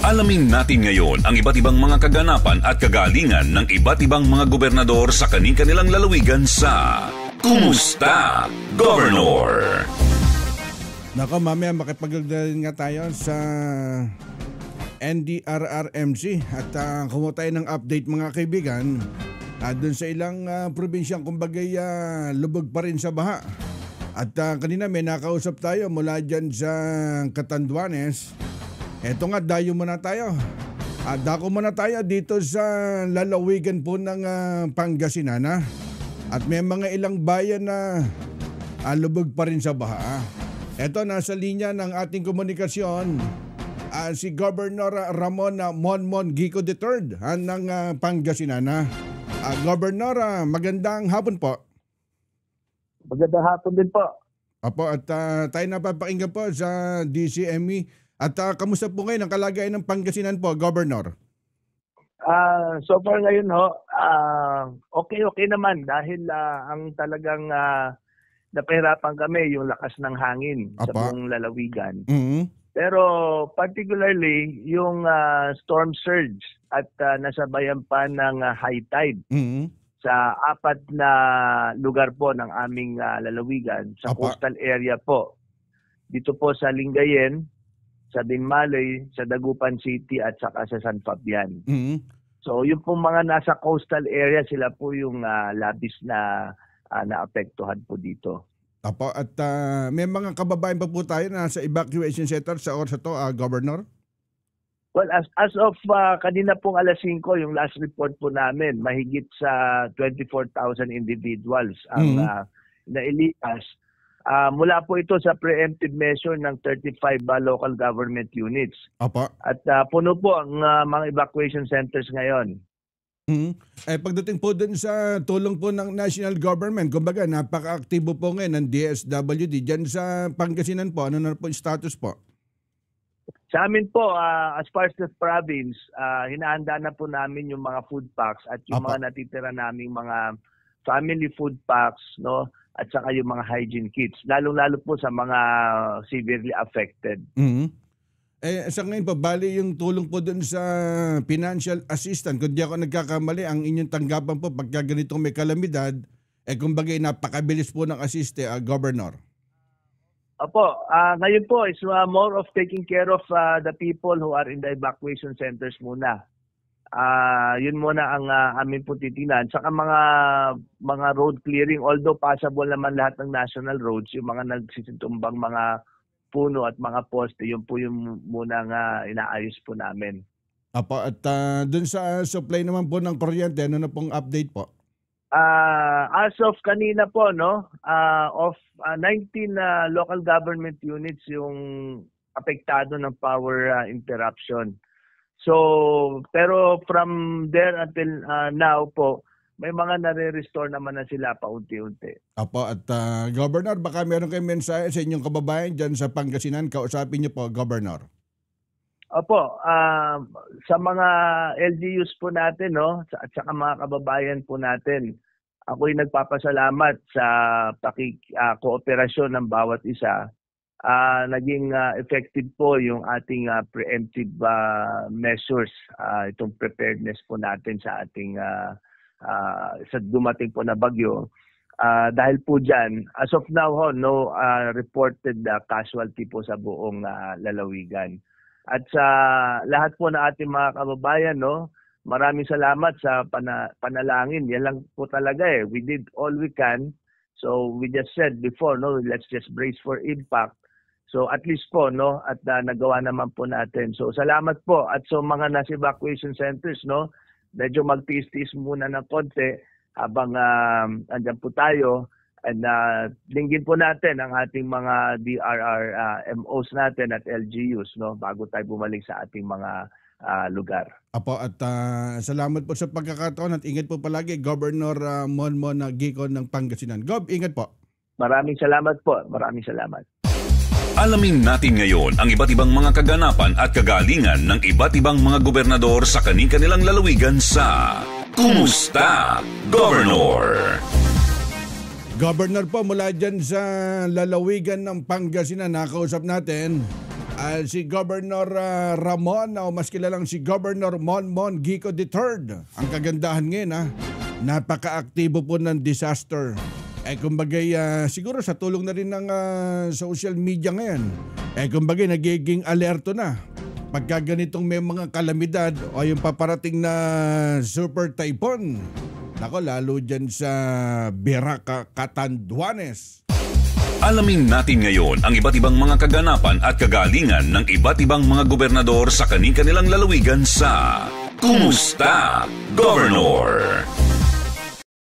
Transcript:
Alamin natin ngayon ang iba't ibang mga kaganapan at kagalingan ng iba't ibang mga gobernador sa kani-kanilang lalawigan sa Kumusta, Governor? Nako, mamaya makipagdalhin nga tayo sa NDRRMC at kumuha tayo ng update mga kaibigan doon sa ilang probinsyang kumbagay lubog pa rin sa baha. At kanina may nakausap tayo mula dyan sa Catanduanes. Eto nga, dayo muna tayo. Dako muna tayo dito sa lalawigan po ng Pangasinan. At may mga ilang bayan na lubog pa rin sa baha. Eto, nasa linya ng ating komunikasyon si Governor Ramon Monmon Gico III ng Pangasinan. Governor, magandang hapon po. Magandang hapon din po. Apo, at tayo napapakinggan po sa DCME. At kamusta po ngayon ang kalagayan ng Pangasinan po, Governor? So far ngayon okay naman dahil ang talagang napahirapan kami yung lakas ng hangin sa buong lalawigan. Mm-hmm. Pero particularly yung storm surge at nasabayan pa ng high tide sa 4 na lugar po ng aming lalawigan sa coastal area po. Dito po sa Lingayen, sa Dinmalay, sa Dagupan City at saka sa San Fabian. Mm-hmm. So yung pong mga nasa coastal area, sila po yung labis na naapektuhan po dito. Apo, at may mga kababayan pa po tayo na sa evacuation center sa oras ito, Governor? Well, as of kanina pong alas 5, yung last report po namin, mahigit sa 24,000 individuals ang nailikas. Mula po ito sa preemptive measure ng 35 local government units. Apo. At puno po ang mga evacuation centers ngayon. Pagdating po dun sa tulong po ng national government, kumbaga napaka-aktibo po ngayon ng DSWD. Diyan sa Pangasinan po, ano na po yung status po? Sa amin po, as far as the province, hinahanda na po namin yung mga food packs at yung mga natitira naming mga family food packs, no? At saka yung mga hygiene kits, lalong-lalo po sa mga severely affected. Sa ngayon po, bali yung tulong po dun sa financial assistance, kung di ako nagkakamali, ang inyong tanggapan po pagka ganitong may kalamidad, kumbaga napakabilis po ng asiste, Governor. Opo, ngayon po is more of taking care of the people who are in the evacuation centers muna. Yun muna ang amin po titinan. Saka mga road clearing, although passable naman lahat ng national roads, yung mga nagsisitumbang mga puno at mga poste, yun po yung muna nga inaayos po namin. Apo, at dun sa supply naman po ng kuryente, ano na pong update po? As of kanina po, no, of 19 local government units yung apektado ng power interruption. So, pero from there until now po, may mga nare-restore naman na sila paunti-unti. Apo, at Governor, baka meron kayong mensahe sa inyong kababayan dyan sa Pangasinan. Kausapin niyo po, Governor. Opo, sa mga LGUs po natin, no, at saka mga kababayan po natin, ako'y nagpapasalamat sa kooperasyon ng bawat isa. Naging effective po yung ating preemptive measures, itong preparedness po natin sa ating sa dumating po na bagyo. Dahil po dyan, as of now, no reported casualty po sa buong lalawigan. At sa lahat po na ating mga kababayan, no, maraming salamat sa panalangin. Yan lang po talaga eh. We did all we can. So we just said before, no, let's just brace for impact. So at least po, no, at nagawa naman po natin. So salamat po. At so mga nasa evacuation centers, no, medyo magtiis-tiis muna ng konti habang andyan po tayo. And linggin po natin ang ating mga DRR MOs natin at LGUs, no, bago tayo bumalik sa ating mga lugar. Apo, at salamat po sa pagkakataon at ingat po palagi, Governor Monmon Gico ng Pangasinan. Gob, ingat po. Maraming salamat po. Maraming salamat. Alamin natin ngayon ang iba't ibang mga kaganapan at kagalingan ng iba't ibang mga gobernador sa kani-kanilang lalawigan sa Kumusta, Governor? Governor po, mula dyan sa lalawigan ng Pangasinan, nakausap natin Si Governor Ramon o mas kilalang si Governor Monmon Gico III. Ang kagandahan ngayon napaka-aktibo po ng disaster. Kumbagay siguro sa tulong na rin ng social media ngayon. Kumbagay nagiging alerto na. Pagka ganitong may mga kalamidad o yung paparating na super typhoon. Nako, lalo dyan sa Biraca, Catanduanes. Alamin natin ngayon ang iba't ibang mga kaganapan at kagalingan ng iba't ibang mga gobernador sa kani-kanilang lalawigan sa Kumusta, Governor?